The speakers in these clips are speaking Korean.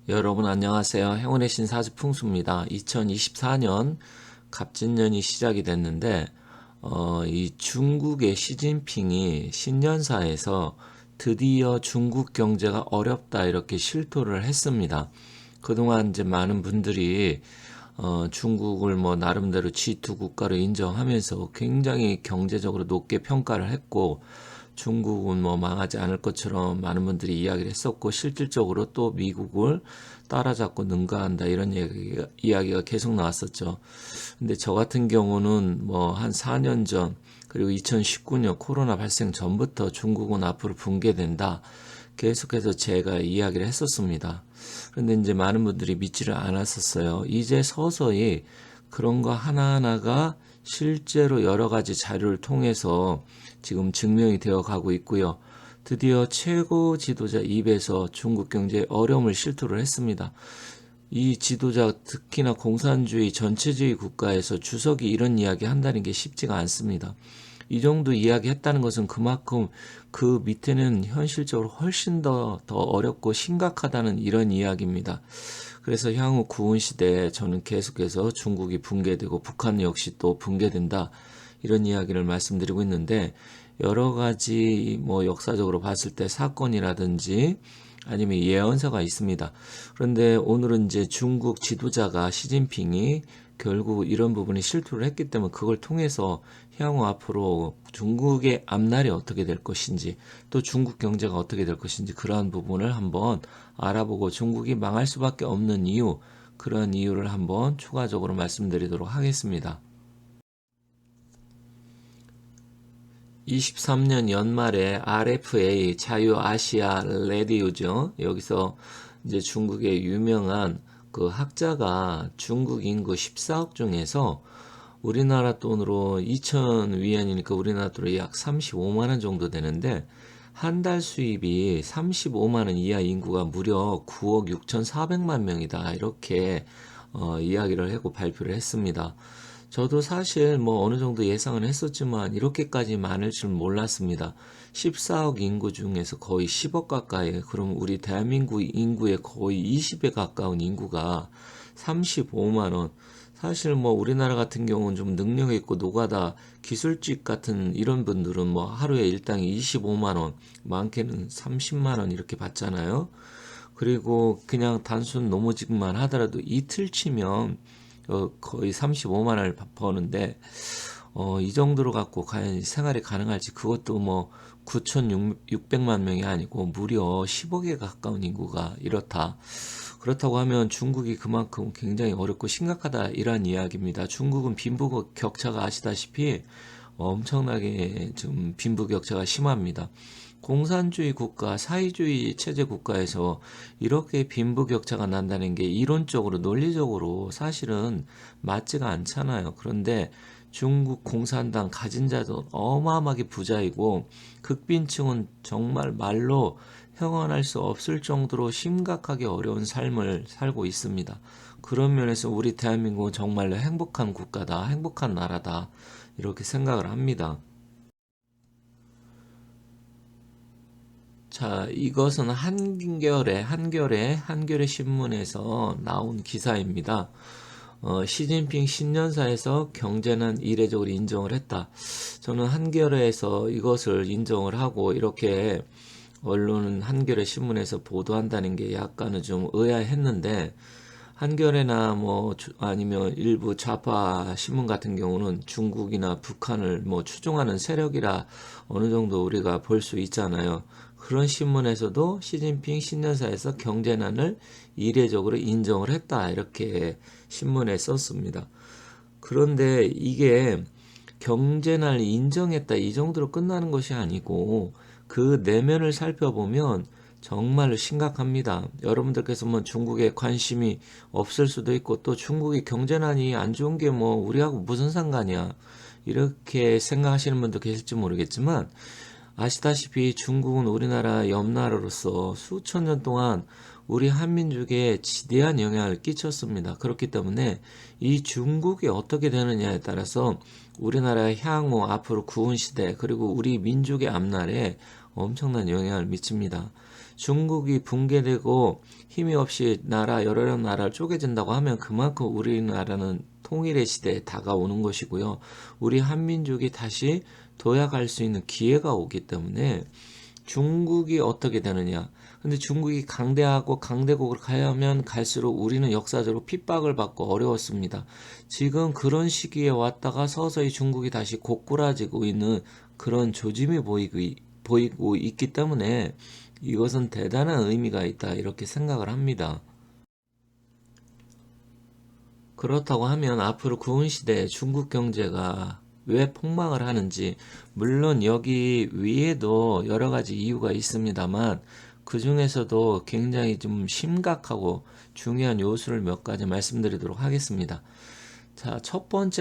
여러분 안녕하세요. 행운의 신 사주풍수입니다. 2024년 갑진년이 시작이 됐는데 이 중국의 시진핑이 신년사에서 드디어 중국 경제가 어렵다 이렇게 실토를 했습니다. 그동안 이제 많은 분들이 중국을 뭐 나름대로 G2 국가로 인정하면서 굉장히 경제적으로 높게 평가를 했고 중국은 뭐 망하지 않을 것처럼 많은 분들이 이야기를 했었고 실질적으로 또 미국을 따라잡고 능가한다 이런 이야기가 계속 나왔었죠. 근데 저 같은 경우는 뭐 한 4년 전 그리고 2019년 코로나 발생 전부터 중국은 앞으로 붕괴된다. 계속해서 제가 이야기를 했었습니다. 그런데 이제 많은 분들이 믿지를 않았었어요. 이제 서서히 그런 거 하나하나가 실제로 여러 가지 자료를 통해서 지금 증명이 되어 가고 있고요. 드디어 최고 지도자 입에서 중국 경제에 어려움을 실토를 했습니다. 이 지도자 특히나 공산주의 전체주의 국가에서 주석이 이런 이야기 한다는 게 쉽지가 않습니다. 이 정도 이야기 했다는 것은 그만큼 그 밑에는 현실적으로 훨씬 더 어렵고 심각하다는 이런 이야기입니다. 그래서 향후 구은 시대에 저는 계속해서 중국이 붕괴되고 북한 역시 또 붕괴된다. 이런 이야기를 말씀드리고 있는데 여러 가지 뭐 역사적으로 봤을 때 사건이라든지 아니면 예언서가 있습니다. 그런데 오늘은 이제 중국 지도자가 시진핑이 결국 이런 부분에 실토를 했기 때문에 그걸 통해서 향후 앞으로 중국의 앞날이 어떻게 될 것인지 또 중국 경제가 어떻게 될 것인지 그러한 부분을 한번 알아보고 중국이 망할 수밖에 없는 이유 그런 이유를 한번 추가적으로 말씀드리도록 하겠습니다. 23년 연말에 RFA 자유아시아 레디오죠. 여기서 이제 중국의 유명한 그 학자가 중국 인구 14억 중에서 우리나라 돈으로 2천 위안이니까 우리나라 돈으로 약 35만 원 정도 되는데 한 달 수입이 35만 원 이하 인구가 무려 9억 6,400만 명이다. 이렇게 이야기를 하고 발표를 했습니다. 저도 사실 뭐 어느 정도 예상은 했었지만 이렇게까지 많을 줄 몰랐습니다. 14억 인구 중에서 거의 10억 가까이, 그럼 우리 대한민국 인구의 거의 20에 가까운 인구가 35만 원. 사실 뭐 우리나라 같은 경우는 좀 능력 있고 노가다 기술직 같은 이런 분들은 뭐 하루에 일당이 25만 원, 많게는 30만 원 이렇게 받잖아요. 그리고 그냥 단순 노무직만 하더라도 이틀 치면 거의 35만 원을 버는데 이 정도로 갖고 과연 생활이 가능할지 그것도 뭐 9,600만 명이 아니고 무려 10억에 가까운 인구가 이렇다. 그렇다고 하면 중국이 그만큼 굉장히 어렵고 심각하다 이런 이야기입니다. 중국은 빈부격차가 아시다시피 엄청나게 좀 빈부격차가 심합니다. 공산주의 국가, 사회주의 체제 국가에서 이렇게 빈부격차가 난다는 게 이론적으로, 논리적으로 사실은 맞지가 않잖아요. 그런데 중국 공산당 가진 자도 어마어마하게 부자이고 극빈층은 정말 말로 형언할 수 없을 정도로 심각하게 어려운 삶을 살고 있습니다. 그런 면에서 우리 대한민국은 정말로 행복한 국가다, 행복한 나라다, 이렇게 생각을 합니다. 자, 이것은 한겨레 신문에서 나온 기사입니다. 시진핑 신년사에서 경제는 이례적으로 인정을 했다. 저는 한겨레에서 이것을 인정을 하고 이렇게 언론은 한겨레 신문에서 보도한다는 게 약간은 좀 의아했는데 한겨레나 뭐 아니면 일부 좌파 신문 같은 경우는 중국이나 북한을 뭐 추종하는 세력이라 어느 정도 우리가 볼 수 있잖아요. 그런 신문에서도 시진핑 신년사에서 경제난을 이례적으로 인정을 했다. 이렇게 신문에 썼습니다. 그런데 이게 경제난을 인정했다 이 정도로 끝나는 것이 아니고 그 내면을 살펴보면 정말로 심각합니다. 여러분들께서 뭐 중국에 관심이 없을 수도 있고 또 중국이 경제난이 안 좋은 게 뭐 우리하고 무슨 상관이야 이렇게 생각하시는 분도 계실지 모르겠지만 아시다시피 중국은 우리나라 옆나라로서 수천 년 동안 우리 한민족에 지대한 영향을 끼쳤습니다. 그렇기 때문에 이 중국이 어떻게 되느냐에 따라서 우리나라의 향후 앞으로 구은 시대 그리고 우리 민족의 앞날에 엄청난 영향을 미칩니다. 중국이 붕괴되고 힘이 없이 여러 나라를 쪼개진다고 하면 그만큼 우리나라는 통일의 시대에 다가오는 것이고요. 우리 한민족이 다시 도약할 수 있는 기회가 오기 때문에 중국이 어떻게 되느냐. 근데 중국이 강대하고 강대국으로 가야면 갈수록 우리는 역사적으로 핍박을 받고 어려웠습니다. 지금 그런 시기에 왔다가 서서히 중국이 다시 고꾸라지고 있는 그런 조짐이 보이고 있기 때문에 이것은 대단한 의미가 있다 이렇게 생각을 합니다. 그렇다고 하면 앞으로 구은 시대에 중국 경제가 왜 폭망을 하는지, 물론 여기 위에도 여러 가지 이유가 있습니다만 그 중에서도 굉장히 좀 심각하고 중요한 요소를 몇 가지 말씀드리도록 하겠습니다. 자,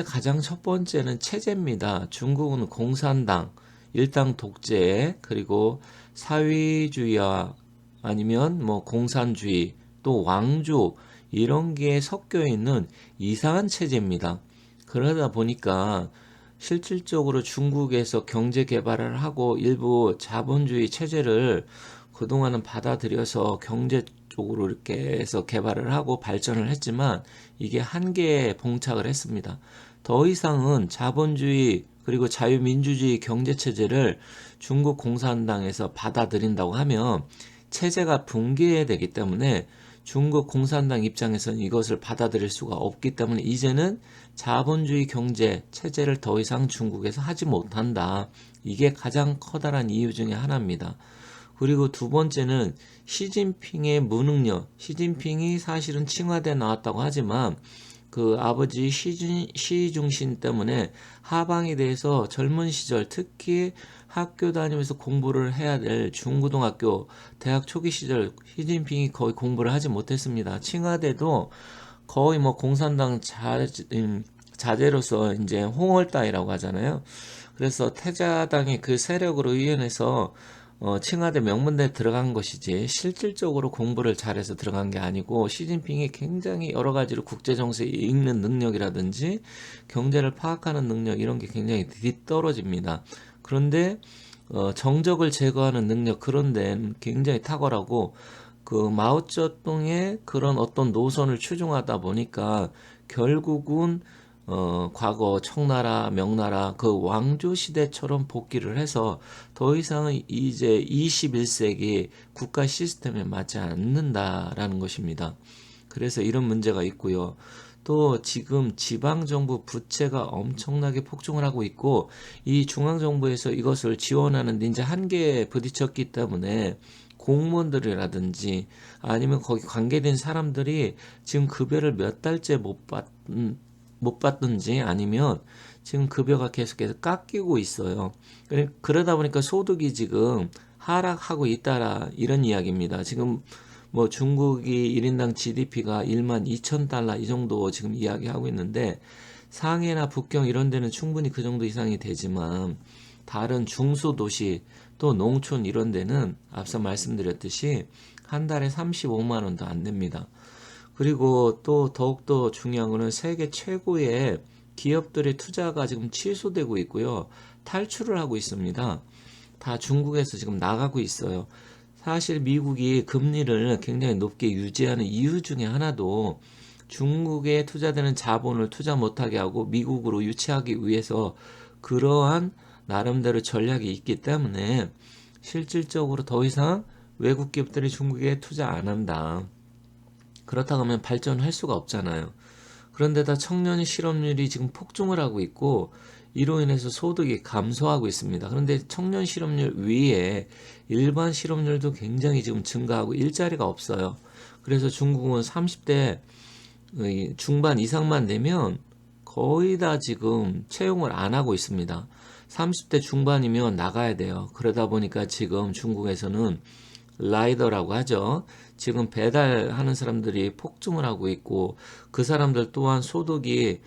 가장 첫 번째는 체제입니다. 중국은 공산당, 일당 독재, 그리고 사회주의와 아니면 뭐 공산주의, 또 왕조, 이런 게 섞여 있는 이상한 체제입니다. 그러다 보니까 실질적으로 중국에서 경제 개발을 하고 일부 자본주의 체제를 그동안은 받아들여서 경제 쪽으로 이렇게 해서 개발을 하고 발전을 했지만 이게 한계에 봉착을 했습니다. 더 이상은 자본주의 그리고 자유민주주의 경제체제를 중국 공산당에서 받아들인다고 하면 체제가 붕괴되기 때문에 중국 공산당 입장에서는 이것을 받아들일 수가 없기 때문에 이제는 자본주의 경제 체제를 더 이상 중국에서 하지 못한다. 이게 가장 커다란 이유 중에 하나입니다. 그리고 두 번째는 시진핑의 무능력. 시진핑이 사실은 칭화대 나왔다고 하지만 그 아버지 시중신 때문에 하방에 대해서 젊은 시절 특히 학교 다니면서 공부를 해야 될 중고등학교, 대학 초기 시절 시진핑이 거의 공부를 하지 못했습니다. 칭화대도 거의 뭐 공산당 자제로서 이제 홍월따이라고 하잖아요. 그래서 태자당의 그 세력으로 의연해서 칭화대 명문대에 들어간 것이지 실질적으로 공부를 잘해서 들어간 게 아니고 시진핑이 굉장히 여러 가지로 국제정세에 읽는 능력이라든지 경제를 파악하는 능력 이런 게 굉장히 뒤떨어집니다. 그런데 정적을 제거하는 능력 그런 데는 굉장히 탁월하고 그 마오쩌둥의 그런 어떤 노선을 추종하다 보니까 결국은 과거 청나라, 명나라 그 왕조 시대처럼 복귀를 해서 더 이상은 이제 21세기 국가 시스템에 맞지 않는다라는 것입니다. 그래서 이런 문제가 있고요. 또 지금 지방정부 부채가 엄청나게 폭증을 하고 있고 이 중앙정부에서 이것을 지원하는 이제 한계에 부딪혔기 때문에 공무원들이라든지 아니면 거기 관계된 사람들이 지금 급여를 몇 달째 못 받든지 아니면 지금 급여가 계속해서 깎이고 있어요. 그러다 보니까 소득이 지금 하락하고 있다라 이런 이야기입니다. 지금 뭐 중국이 1인당 GDP가 1만 2천 달러 이 정도 지금 이야기하고 있는데 상해나 북경 이런 데는 충분히 그 정도 이상이 되지만 다른 중소도시 또 농촌 이런 데는 앞서 말씀드렸듯이 한 달에 35만 원도 안 됩니다. 그리고 또 더욱더 중요한 거는 세계 최고의 기업들의 투자가 지금 취소되고 있고요. 탈출을 하고 있습니다. 다 중국에서 지금 나가고 있어요. 사실 미국이 금리를 굉장히 높게 유지하는 이유 중에 하나도 중국에 투자되는 자본을 투자 못하게 하고 미국으로 유치하기 위해서 그러한 나름대로 전략이 있기 때문에 실질적으로 더 이상 외국 기업들이 중국에 투자 안 한다. 그렇다고 하면 발전할 수가 없잖아요. 그런데다 청년 실업률이 지금 폭증을 하고 있고 이로 인해서 소득이 감소하고 있습니다. 그런데 청년 실업률 위에 일반 실업률도 굉장히 지금 증가하고 일자리가 없어요. 그래서 중국은 30대 중반 이상만 되면 거의 다 지금 채용을 안 하고 있습니다. 30대 중반이면 나가야 돼요. 그러다 보니까 지금 중국에서는 라이더라고 하죠. 지금 배달하는 사람들이 폭증을 하고 있고 그 사람들 또한 소득이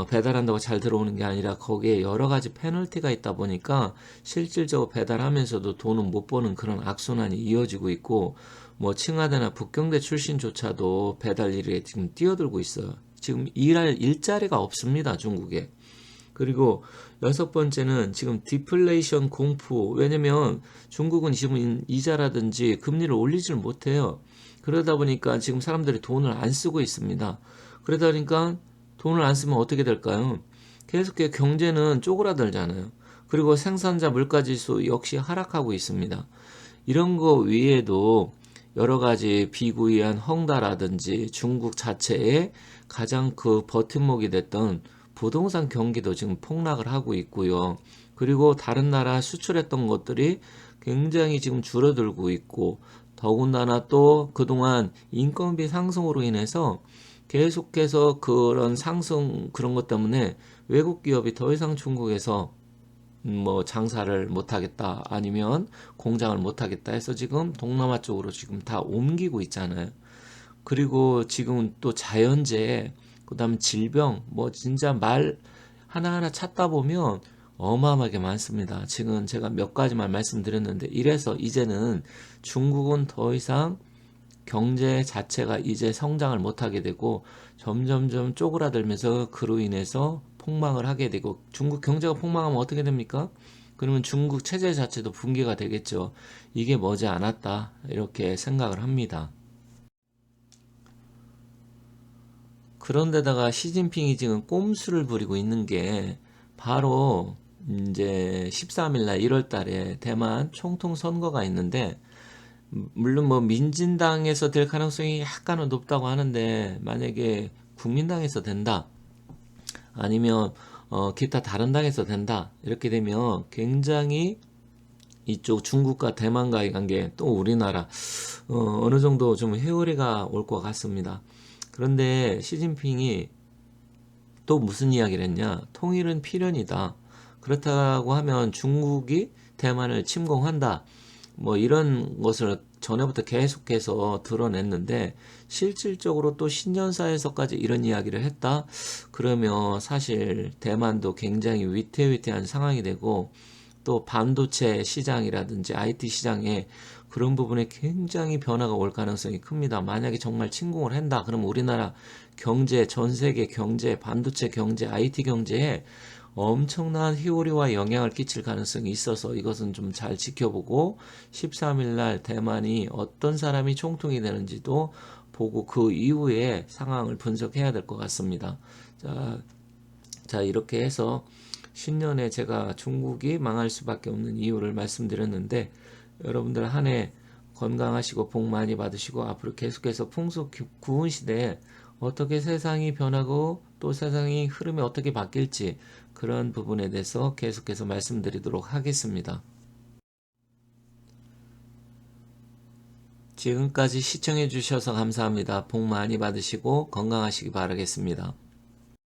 배달한다고 잘 들어오는 게 아니라 거기에 여러 가지 페널티가 있다 보니까 실질적으로 배달하면서도 돈은 못 버는 그런 악순환이 이어지고 있고 뭐 칭화대나 북경대 출신조차도 배달 일에 지금 뛰어들고 있어요. 지금 일할 일자리가 없습니다. 중국에. 그리고 여섯 번째는 지금 디플레이션 공포. 왜냐면 중국은 지금 이자라든지 금리를 올리지를 못해요. 그러다 보니까 지금 사람들이 돈을 안 쓰고 있습니다. 그러다 보니까 돈을 안 쓰면 어떻게 될까요? 계속해서 경제는 쪼그라들잖아요. 그리고 생산자 물가지수 역시 하락하고 있습니다. 이런 거 외에도 여러 가지 비구이한 헝다라든지 중국 자체의 가장 그 버팀목이 됐던 부동산 경기도 지금 폭락을 하고 있고요. 그리고 다른 나라 수출했던 것들이 굉장히 지금 줄어들고 있고, 더군다나 또 그동안 인건비 상승으로 인해서 계속해서 그런 상승 그런 것 때문에 외국 기업이 더 이상 중국에서 뭐 장사를 못하겠다 아니면 공장을 못하겠다 해서 지금 동남아 쪽으로 지금 다 옮기고 있잖아요. 그리고 지금 또 자연재해, 그다음에 질병, 뭐 진짜 말 하나하나 찾다 보면 어마어마하게 많습니다. 지금 제가 몇 가지만 말씀드렸는데, 이래서 이제는 중국은 더 이상 경제 자체가 이제 성장을 못하게 되고 점점점 쪼그라들면서 그로 인해서 폭망을 하게 되고, 중국 경제가 폭망하면 어떻게 됩니까? 그러면 중국 체제 자체도 붕괴가 되겠죠. 이게 머지않았다 이렇게 생각을 합니다. 그런데다가 시진핑이 지금 꼼수를 부리고 있는 게 바로 이제 13일 날 1월 달에 대만 총통 선거가 있는데, 물론 뭐 민진당에서 될 가능성이 약간은 높다고 하는데, 만약에 국민당에서 된다 아니면 기타 다른 당에서 된다 이렇게 되면 굉장히 이쪽 중국과 대만과의 관계, 또 우리나라 어느 정도 좀 회오리가 올 것 같습니다. 그런데 시진핑이 또 무슨 이야기를 했냐? 통일은 필연이다. 그렇다고 하면 중국이 대만을 침공한다. 뭐 이런 것을 전에부터 계속해서 드러냈는데, 실질적으로 또 신년사에서까지 이런 이야기를 했다? 그러면 사실 대만도 굉장히 위태위태한 상황이 되고, 또 반도체 시장이라든지 IT 시장에 그런 부분에 굉장히 변화가 올 가능성이 큽니다. 만약에 정말 침공을 한다, 그러면 우리나라 경제, 전 세계 경제, 반도체 경제, IT 경제에 엄청난 희오리와 영향을 끼칠 가능성이 있어서 이것은 좀 잘 지켜보고, 13일 날 대만이 어떤 사람이 총통이 되는지도 보고 그 이후에 상황을 분석해야 될 것 같습니다. 자, 이렇게 해서 신년에 제가 중국이 망할 수밖에 없는 이유를 말씀드렸는데, 여러분들 한 해 건강하시고 복 많이 받으시고, 앞으로 계속해서 풍속 구은 시대에 어떻게 세상이 변하고 또 세상이 흐름이 어떻게 바뀔지, 그런 부분에 대해서 계속해서 말씀드리도록 하겠습니다. 지금까지 시청해 주셔서 감사합니다. 복 많이 받으시고 건강하시기 바라겠습니다.